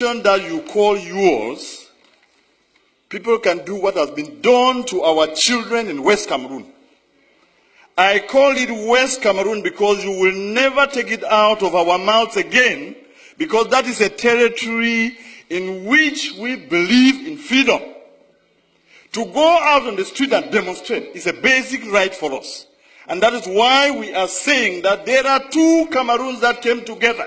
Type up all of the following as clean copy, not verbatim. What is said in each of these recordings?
that you call yours, people can do what has been done to our children in West Cameroon. I call it West Cameroon because you will never take it out of our mouths again, because that is a territory in which we believe in freedom. To go out on the street and demonstrate is a basic right for us. And that is why we are saying that there are two Cameroons that came together.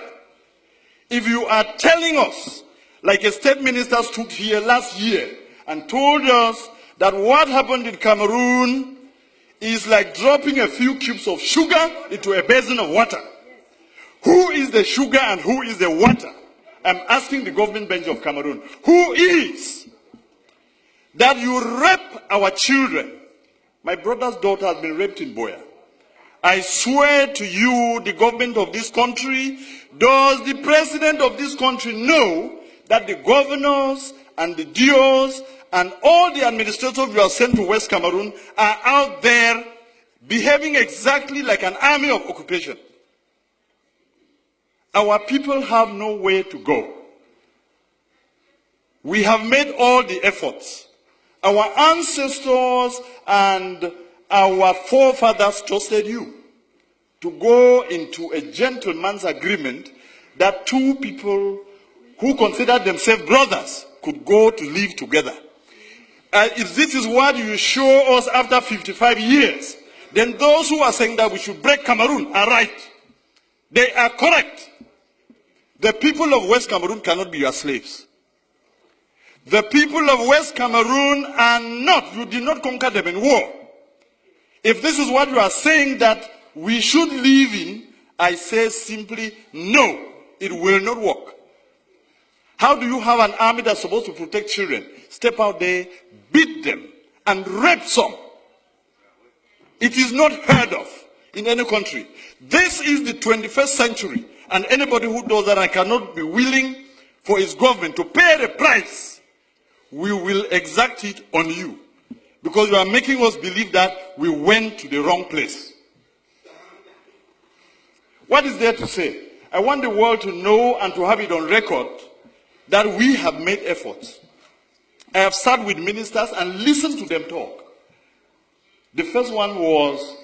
If you are telling us, like a state minister stood here last year and told us that what happened in Cameroon is like dropping a few cubes of sugar into a basin of water. Who is the sugar and who is the water? I'm asking the government bench of Cameroon, who is? That you rape our children. My brother's daughter has been raped in Boya. I swear to you, the government of this country, does the president of this country know that the governors and the DOs and all the administrators you have sent to West Cameroon are out there behaving exactly like an army of occupation? Our people have nowhere to go. We have made all the efforts. Our ancestors and our forefathers trusted you to go into a gentleman's agreement that two people who considered themselves brothers could go to live together. If this is what you show us after 55 years, then those who are saying that we should break Cameroon are right. They are correct. The people of West Cameroon cannot be your slaves. The people of West Cameroon are not, you did not conquer them in war. If this is what you are saying that we should live in, I say simply, no, it will not work. How do you have an army that's supposed to protect children, step out there, beat them, and rape some? It is not heard of in any country. This is the 21st century, and anybody who does that and cannot be willing for his government to pay the price, we will exact it on you. Because you are making us believe that we went to the wrong place. What is there to say? I want the world to know and to have it on record that we have made efforts. I have sat with ministers and listened to them talk. The first one was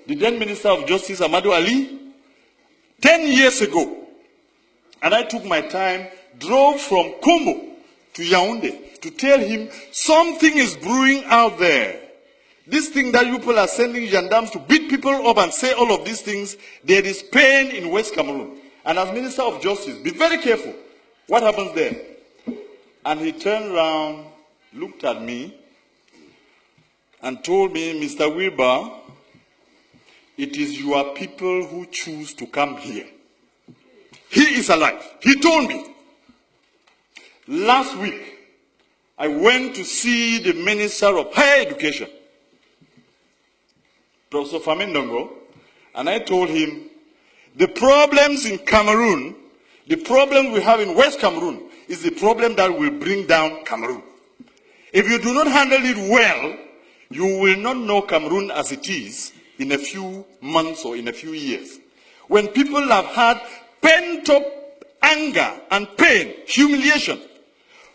the then Minister of Justice, Amadou Ali, 10 years ago. And I took my time, drove from Kombo to Yaoundé to tell him something is brewing out there. This thing that you people are sending gendarmes to beat people up and say all of these things, there is pain in West Cameroon. And as Minister of Justice, be very careful. What happens there? And he turned around, looked at me, and told me, Mr. Wirba, it is your people who choose to come here. He is alive. He told me. Last week, I went to see the Minister of Higher Education, Professor Famindongo, and I told him, the problems in Cameroon, the problem we have in West Cameroon, is the problem that will bring down Cameroon. If you do not handle it well, you will not know Cameroon as it is in a few months or in a few years. When people have had pent-up anger and pain, humiliation,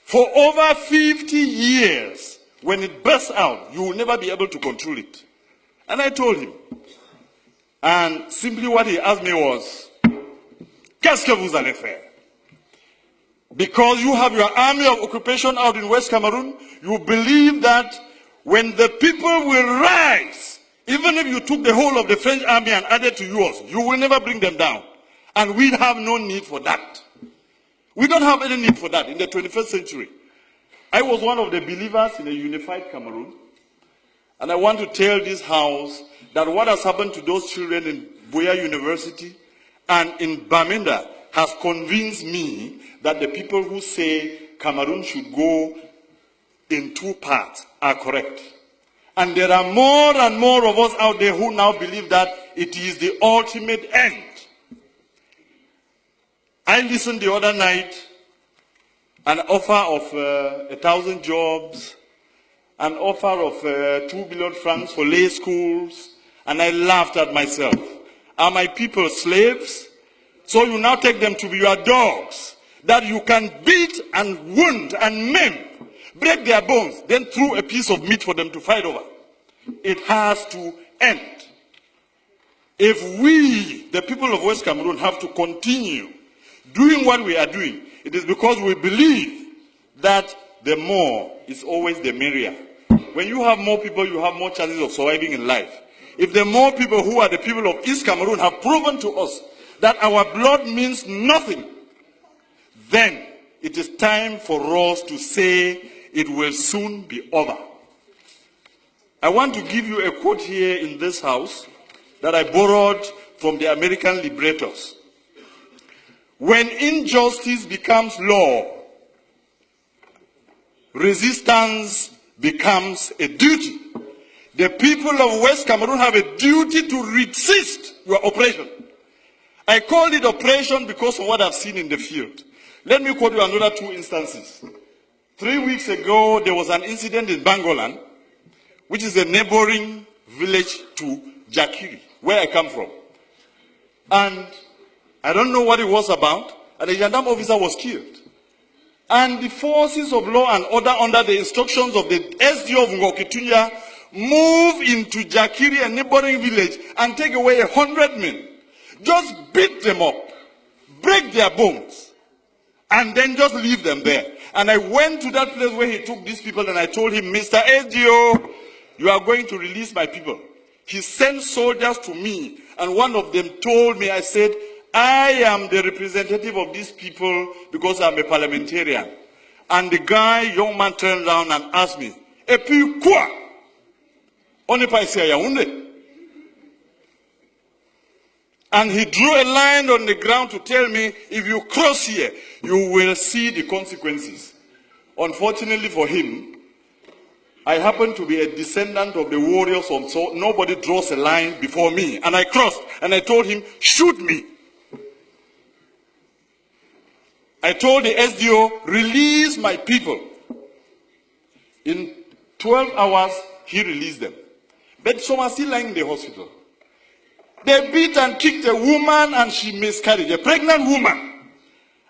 for over 50 years, when it bursts out, you will never be able to control it. And I told him. And simply what he asked me was, qu'est-ce que vous allez faire? Because you have your army of occupation out in West Cameroon, you believe that when the people will rise, even if you took the whole of the French army and added to yours, you will never bring them down. And we have no need for that. We don't have any need for that in the 21st century. I was one of the believers in a unified Cameroon. And I want to tell this house that what has happened to those children in Boya University and in Bamenda has convinced me that the people who say Cameroon should go in two parts are correct. And there are more and more of us out there who now believe that it is the ultimate end. I listened the other night, an offer of 1,000 jobs, an offer of 2 billion francs for lay schools, and I laughed at myself. Are my people slaves? So you now take them to be your dogs. that you can beat and wound and maim, break their bones, then throw a piece of meat for them to fight over. It has to end. If we, the people of West Cameroon, have to continue doing what we are doing, it is because we believe that the more is always the merrier. When you have more people, you have more chances of surviving in life. If the more people who are the people of East Cameroon have proven to us that our blood means nothing, then it is time for us to say it will soon be over. I want to give you a quote here in this house that I borrowed from the American liberators. When injustice becomes law, resistance becomes a duty. The people of West Cameroon have a duty to resist your oppression. I call it oppression because of what I've seen in the field. Let me quote you another two instances. 3 weeks ago, there was an incident in Bangolan, which is a neighboring village to Jakiri, where I come from. And I don't know what it was about, and a gendarme officer was killed. And the forces of law and order, under the instructions of the SDO of Ngokitunya, move into Jakiri, a neighboring village, and take away 100 men. Just beat them up, break their bones, and then just leave them there. And I went to that place where he took these people, and I told him, Mr. SDO, you are going to release my people. He sent soldiers to me, and one of them told me, I said, I am the representative of these people because I'm a parliamentarian. And the guy, young man, turned around and asked me, "Et puis quoi? On n'est pas ici à Yaoundé." And he drew a line on the ground to tell me, if you cross here, you will see the consequences. Unfortunately for him, I happen to be a descendant of the warriors, so nobody draws a line before me. And I crossed, and I told him, shoot me. I told the SDO, release my people. In 12 hours, he released them. But some are still lying in the hospital. They beat and kicked a woman, and she miscarried, a pregnant woman.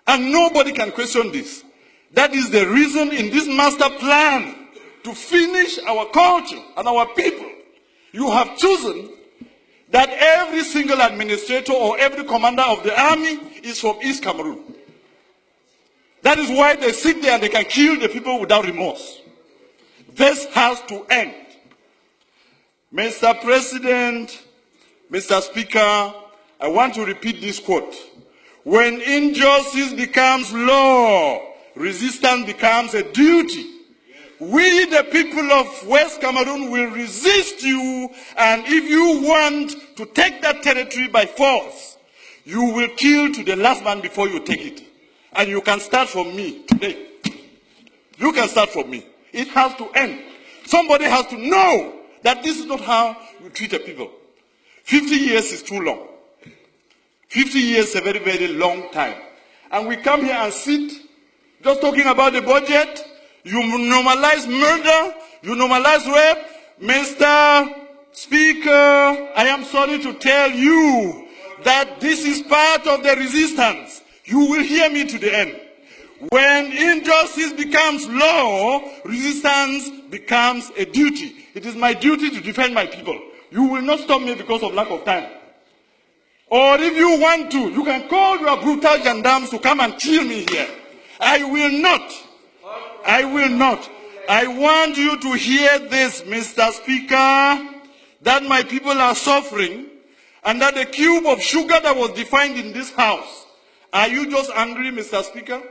And nobody can question this. That is the reason in this master plan to finish our culture and our people. You have chosen that every single administrator or every commander of the army is from East Cameroon. That is why they sit there and they can kill the people without remorse. This has to end. Mr. President, Mr. Speaker, I want to repeat this quote. When injustice becomes law, resistance becomes a duty. We, the people of West Cameroon, will resist you, and if you want to take that territory by force, you will kill to the last man before you take it. And you can start from me today. You can start from me. It has to end. Somebody has to know that this is not how you treat a people. 50 years is too long. 50 years is a very, very long time. And we come here and sit just talking about the budget. You normalize murder. You normalize rape. Mr. Speaker, I am sorry to tell you that this is part of the resistance. You will hear me to the end. When injustice becomes law, resistance becomes a duty. It is my duty to defend my people. You will not stop me because of lack of time. Or if you want to, you can call your brutal gendarmes to come and kill me here. I will not. I will not. I want you to hear this, Mr. Speaker, that my people are suffering, and that the cube of sugar that was defined in this house, are you just angry, Mr. Speaker,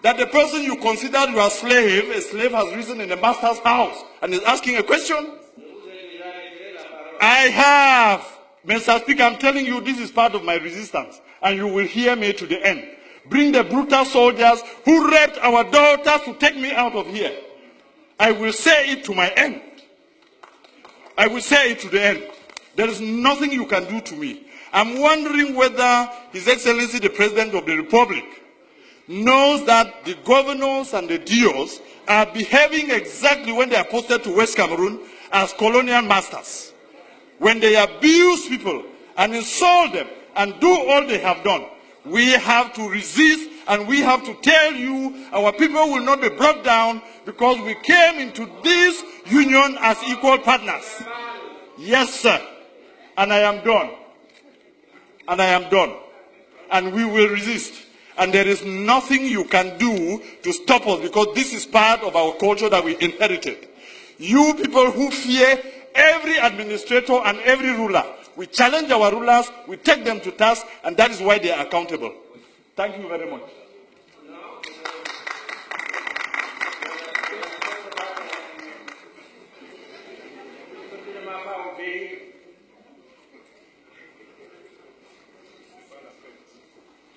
that the person you considered your slave, a slave has risen in the master's house and is asking a question? I have. Mr. Speaker, I'm telling you, this is part of my resistance, and you will hear me to the end. Bring the brutal soldiers who raped our daughters to take me out of here. I will say it to my end. I will say it to the end. There is nothing you can do to me. I'm wondering whether His Excellency the President of the Republic knows that the governors and the DOs are behaving exactly when they are posted to West Cameroon as colonial masters. When they abuse people and insult them and do all they have done, we have to resist And we have to tell you, our people will not be brought down because we came into this union as equal partners. Yes, sir. And I am done. And I am done. And we will resist. And there is nothing you can do to stop us because this is part of our culture that we inherited. You people who fear every administrator and every ruler, we challenge our rulers, we take them to task, and that is why they are accountable. Thank you very much.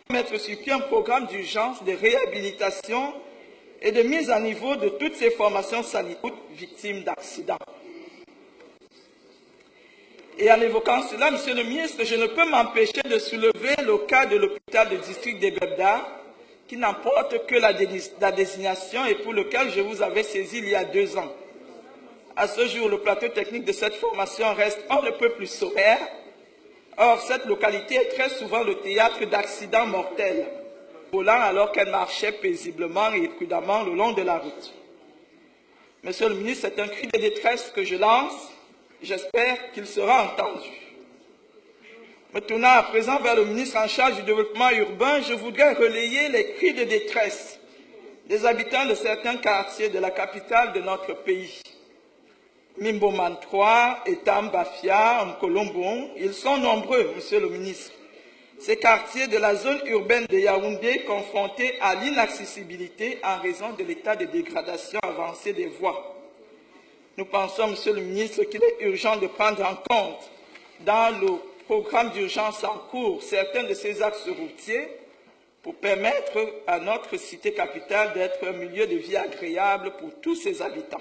Mettre sur pied un programme d'urgence de réhabilitation et de mise à niveau de toutes ces formations sanitaires victimes d'accidents. Et en évoquant cela, Monsieur le ministre, je ne peux m'empêcher de soulever le cas de l'hôpital de district de Bebda, qui n'emporte que la désignation et pour lequel je vous avais saisi il y a 2 ans. À ce jour, le plateau technique de cette formation reste un peu plus sommaire. Or, cette localité est très souvent le théâtre d'accidents mortels, volant alors qu'elle marchait paisiblement et prudemment le long de la route. Monsieur le ministre, c'est un cri de détresse que je lance. J'espère qu'il sera entendu. Me tournant à présent vers le ministre en charge du développement urbain, je voudrais relayer les cris de détresse des habitants de certains quartiers de la capitale de notre pays. Mimboman 3, Etam, Bafia, Mkolombon, ils sont nombreux, Monsieur le ministre. Ces quartiers de la zone urbaine de Yaoundé confrontés à l'inaccessibilité en raison de l'état de dégradation avancée des voies. Nous pensons, Monsieur le ministre, qu'il est urgent de prendre en compte dans le programme d'urgence en cours certains de ces axes routiers pour permettre à notre cité capitale d'être un milieu de vie agréable pour tous ses habitants.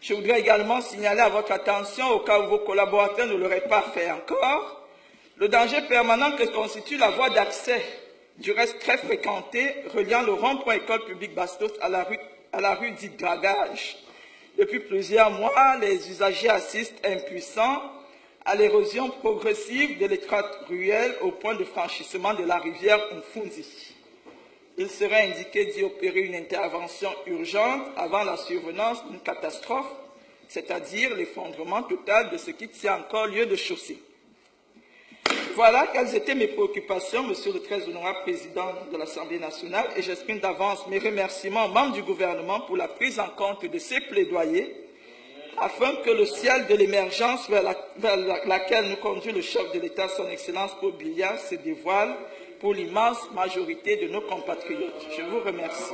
Je voudrais également signaler à votre attention, au cas où vos collaborateurs ne l'auraient pas fait encore, le danger permanent que constitue la voie d'accès, du reste très fréquentée, reliant le rond-point école publique Bastos à la rue dite Dragage. Depuis plusieurs mois, les usagers assistent impuissants à l'érosion progressive de l'étroite ruelle au point de franchissement de la rivière Mfunzi. Il serait indiqué d'y opérer une intervention urgente avant la survenance d'une catastrophe, c'est-à-dire l'effondrement total de ce qui tient encore lieu de chaussée. Voilà quelles étaient mes préoccupations, Monsieur le très honorable Président de l'Assemblée nationale, et j'exprime d'avance mes remerciements aux membres du gouvernement pour la prise en compte de ces plaidoyers, afin que le ciel de l'émergence vers laquelle nous conduit le chef de l'État, son Excellence Paul Biya, se dévoile pour l'immense majorité de nos compatriotes. Je vous remercie.